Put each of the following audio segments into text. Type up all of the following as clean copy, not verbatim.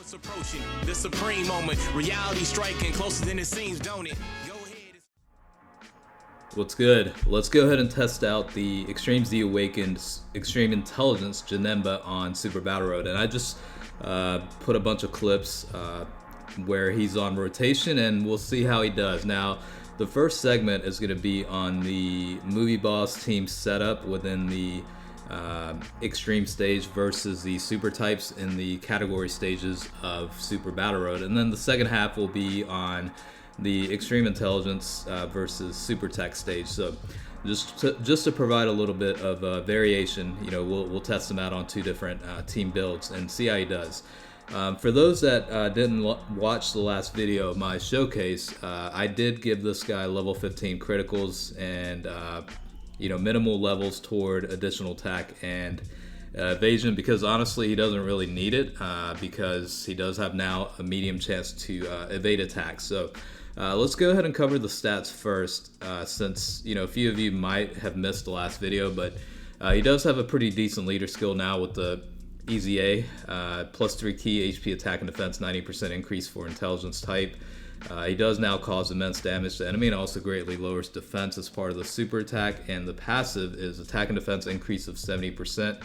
It's approaching the supreme moment. Reality striking closer than it seems, don't it? Go ahead. What's good? Let's go ahead and test out the Extreme Z Awakened Extreme Intelligence Janemba on Super Battle Road. And I just put a bunch of clips where he's on rotation, and we'll see how he does. Now, the first segment is going to be on the Movie Boss team setup within the Extreme stage versus the Super types in the category stages of Super Battle Road. And then the second half will be on the Extreme Intelligence versus Super Tech stage. So just to provide a little bit of variation, you know, we'll test him out on two different team builds and see how he does. For those that didn't watch the last video of my showcase, I did give this guy level 15 criticals and you know, minimal levels toward additional attack and evasion, because honestly he doesn't really need it because he does have now a medium chance to evade attacks. So let's go ahead and cover the stats first, since, you know, a few of you might have missed the last video, but he does have a pretty decent leader skill now with the EZA, plus 3 key HP attack and defense, 90% increase for intelligence type. He does now cause immense damage to enemy and also greatly lowers defense as part of the super attack, and the passive is attack and defense increase of 70%,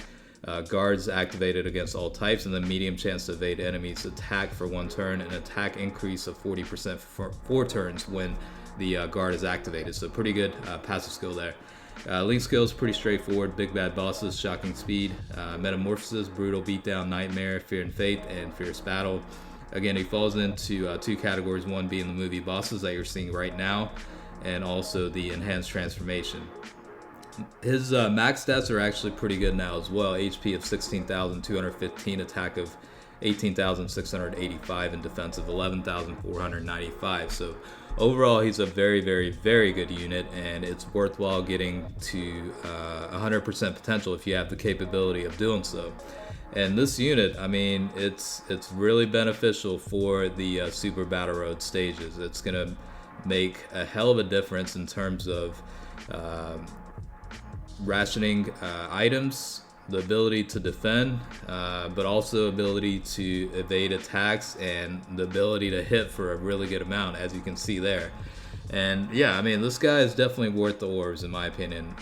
guards activated against all types, and then medium chance to evade enemies attack for 1 turn, and attack increase of 40% for 4 turns when the guard is activated. So pretty good passive skill there. Link skill is pretty straightforward: big bad bosses, shocking speed, metamorphosis, brutal beatdown, nightmare, fear and faith, and fierce battle. Again, he falls into 2 categories, one being the movie bosses that you're seeing right now, and also the enhanced transformation. His max stats are actually pretty good now as well: HP of 16,215, attack of 18,685, and defense of 11,495. So overall, he's a very, very, very good unit, and it's worthwhile getting to 100% potential if you have the capability of doing so. And this unit, I mean, it's really beneficial for the Super Battle Road stages. It's gonna make a hell of a difference in terms of rationing items, the ability to defend, but also ability to evade attacks, and the ability to hit for a really good amount, as you can see there. And yeah, I mean, this guy is definitely worth the orbs in my opinion.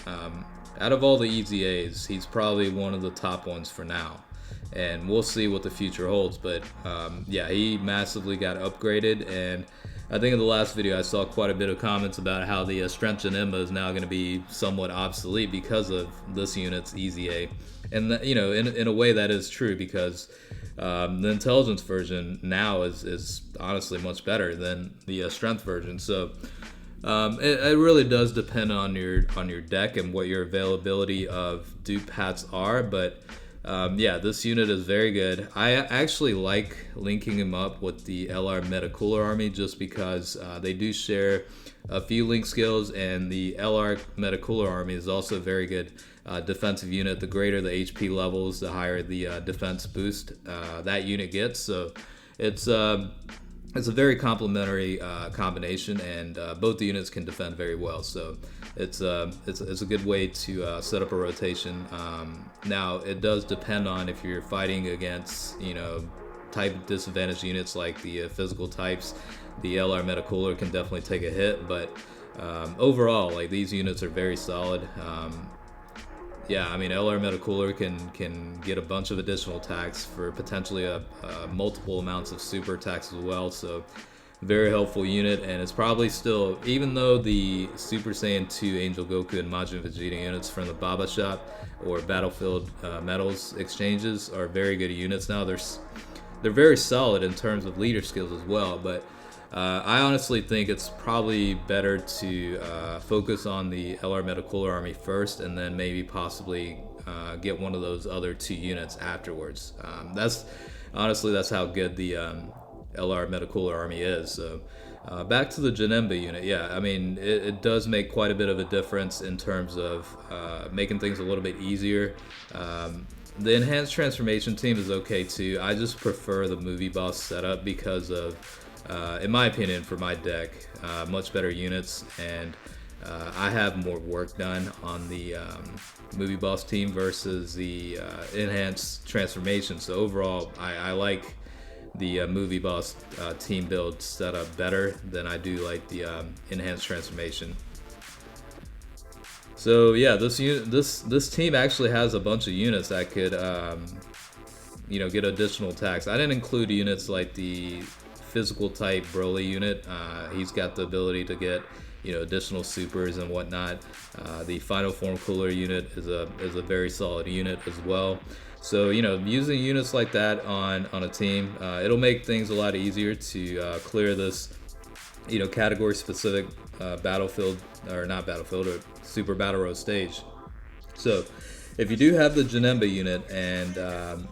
Out of all the EZAs, he's probably one of the top ones for now, and we'll see what the future holds. But yeah, he massively got upgraded, and I think in the last video I saw quite a bit of comments about how the Strength Janemba is now going to be somewhat obsolete because of this unit's EZA. And you know, in a way that is true, because the intelligence version now is honestly much better than the strength version. So it really does depend on your deck and what your availability of dupe hats are. But yeah, this unit is very good. I actually like linking him up with the LR Metacooler army just because they do share a few link skills, and the LR Metacooler army is also a very good defensive unit. The greater the HP levels, the higher the defense boost that unit gets. So it's a very complementary combination, and both the units can defend very well. So it's a good way to set up a rotation. Now, it does depend on if you're fighting against, you know, type disadvantaged units like the physical types. The LR Metacooler can definitely take a hit, but overall, like, these units are very solid. Yeah, I mean, LR Metacooler can get a bunch of additional attacks for potentially multiple amounts of super attacks as well. So very helpful unit, and it's probably still, even though the Super Saiyan 2 Angel Goku and Majin Vegeta units from the Baba Shop or Battlefield Metals exchanges are very good units now. They're very solid in terms of leader skills as well, but I honestly think it's probably better to focus on the LR Metacooler army first, and then maybe possibly get one of those other 2 units afterwards. That's how good the LR Metacooler army is. So back to the Janemba unit. Yeah, I mean, it does make quite a bit of a difference in terms of making things a little bit easier. The enhanced transformation team is okay too. I just prefer the movie boss setup because of, in my opinion, for my deck, much better units, and I have more work done on the movie boss team versus the enhanced transformation. So overall, I like the movie boss team build setup better than I do like the enhanced transformation. So yeah, this team actually has a bunch of units that could get additional attacks. I didn't include units like the physical type Broly unit. He's got the ability to get additional supers and whatnot. The final form cooler unit is a very solid unit as well. So using units like that on a team, it'll make things a lot easier to clear this category specific battlefield, or not battlefield, or super battle road stage. So if you do have the Janemba unit and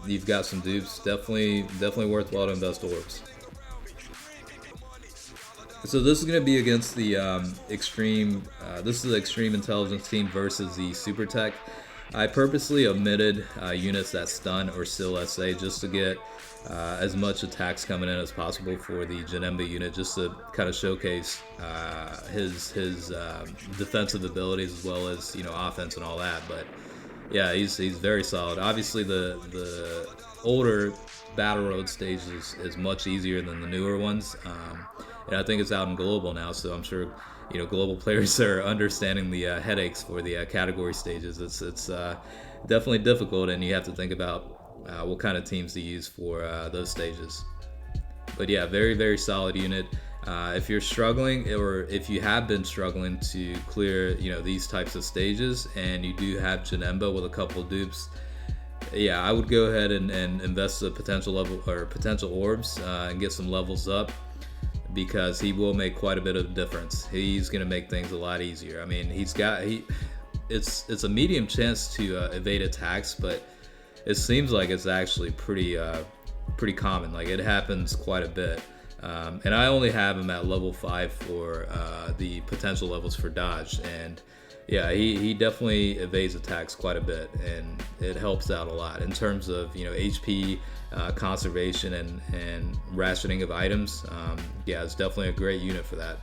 you've got some dupes, definitely worthwhile to invest orbs. So this is going to be against the extreme. This is the extreme intelligence team versus the super tech. I purposely omitted units that stun or seal SA just to get as much attacks coming in as possible for the Janemba unit, just to kind of showcase his defensive abilities as well as offense and all that. But yeah, he's very solid. Obviously, the older battle road stage is much easier than the newer ones, and I think it's out in global now. So I'm sure global players are understanding the headaches for the category stages. It's definitely difficult, and you have to think about what kind of teams to use for those stages. But yeah, very, very solid unit. If you're struggling, or if you have been struggling to clear these types of stages, and you do have Janemba with a couple of dupes, yeah, I would go ahead and invest the potential level or potential orbs and get some levels up, because he will make quite a bit of difference. He's going to make things a lot easier. I mean, it's a medium chance to evade attacks, but it seems like it's actually pretty common. Like, it happens quite a bit. And I only have him at level 5 for the potential levels for dodge, and yeah, he definitely evades attacks quite a bit, and it helps out a lot in terms of HP conservation and rationing of items. Yeah, it's definitely a great unit for that.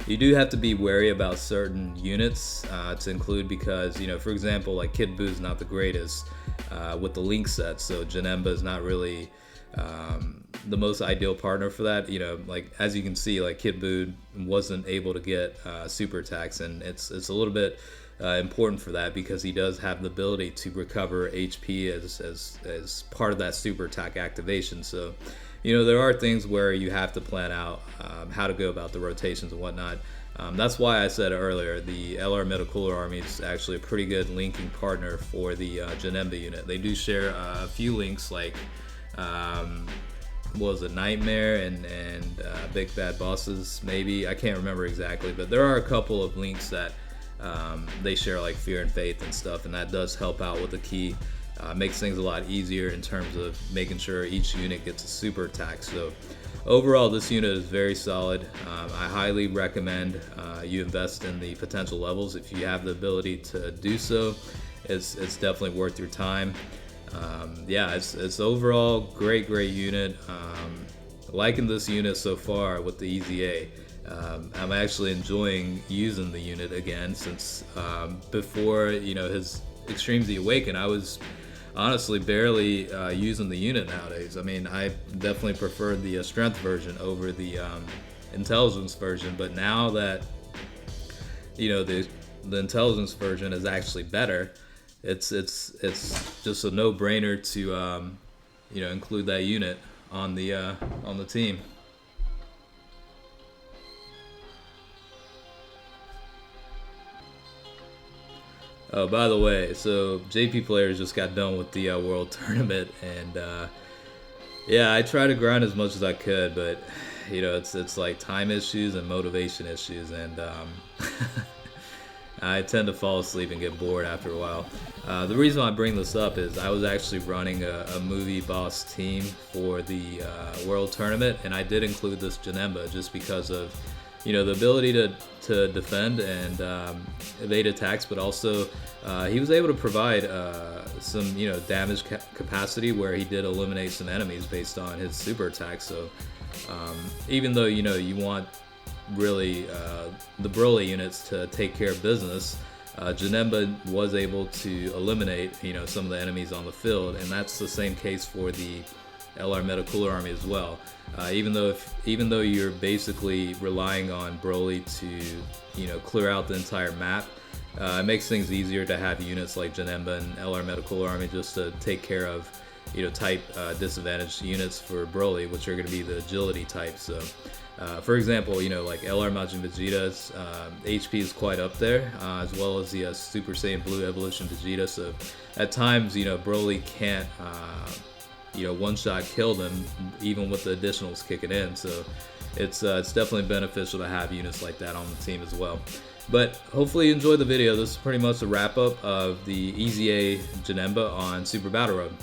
You do have to be wary about certain units to include, because for example, like Kid Buu is not the greatest with the link set, so Janemba is not really the most ideal partner for that. Like, as you can see, like Kid Buu wasn't able to get super attacks, and it's a little bit important for that, because he does have the ability to recover HP as part of that super attack activation. So there are things where you have to plan out how to go about the rotations and whatnot. That's why I said earlier, the LR Middle Cooler Army is actually a pretty good linking partner for the Janemba unit. They do share a few links, like what was it, Nightmare and Big Bad Bosses, maybe. I can't remember exactly, but there are a couple of links that they share, like Fear and Faith and stuff, and that does help out with the key. Makes things a lot easier in terms of making sure each unit gets a super attack. So overall, this unit is very solid. I highly recommend you invest in the potential levels if you have the ability to do so. It's definitely worth your time. Yeah, it's overall great unit. Liking this unit so far with the EZA. I'm actually enjoying using the unit again, since before his Extreme Z Awaken, I was honestly barely using the unit nowadays. I mean, I definitely prefer the strength version over the intelligence version, but now that the intelligence version is actually better, it's just a no-brainer to include that unit on the team. Oh, by the way, so JP Players just got done with the World Tournament, and yeah, I tried to grind as much as I could, but it's like time issues and motivation issues, and I tend to fall asleep and get bored after a while. The reason I bring this up is I was actually running a movie boss team for the World Tournament, and I did include this Janemba just because of the ability to defend and evade attacks, but also he was able to provide some damage capacity where he did eliminate some enemies based on his super attack. So even though you want really the Broly units to take care of business, Janemba was able to eliminate some of the enemies on the field, and that's the same case for the LR Meta Cooler Army as well. Even though you're basically relying on Broly to clear out the entire map, it makes things easier to have units like Janemba and LR Meta Cooler Army just to take care of type disadvantaged units for Broly, which are going to be the agility type. So for example, like LR Majin Vegeta's HP is quite up there, as well as the Super Saiyan Blue Evolution Vegeta. So at times, Broly can't one-shot kill them even with the additionals kicking in. So it's definitely beneficial to have units like that on the team as well. But hopefully you enjoyed the video. This is pretty much a wrap-up of the EZA Janemba on Super Battle Road.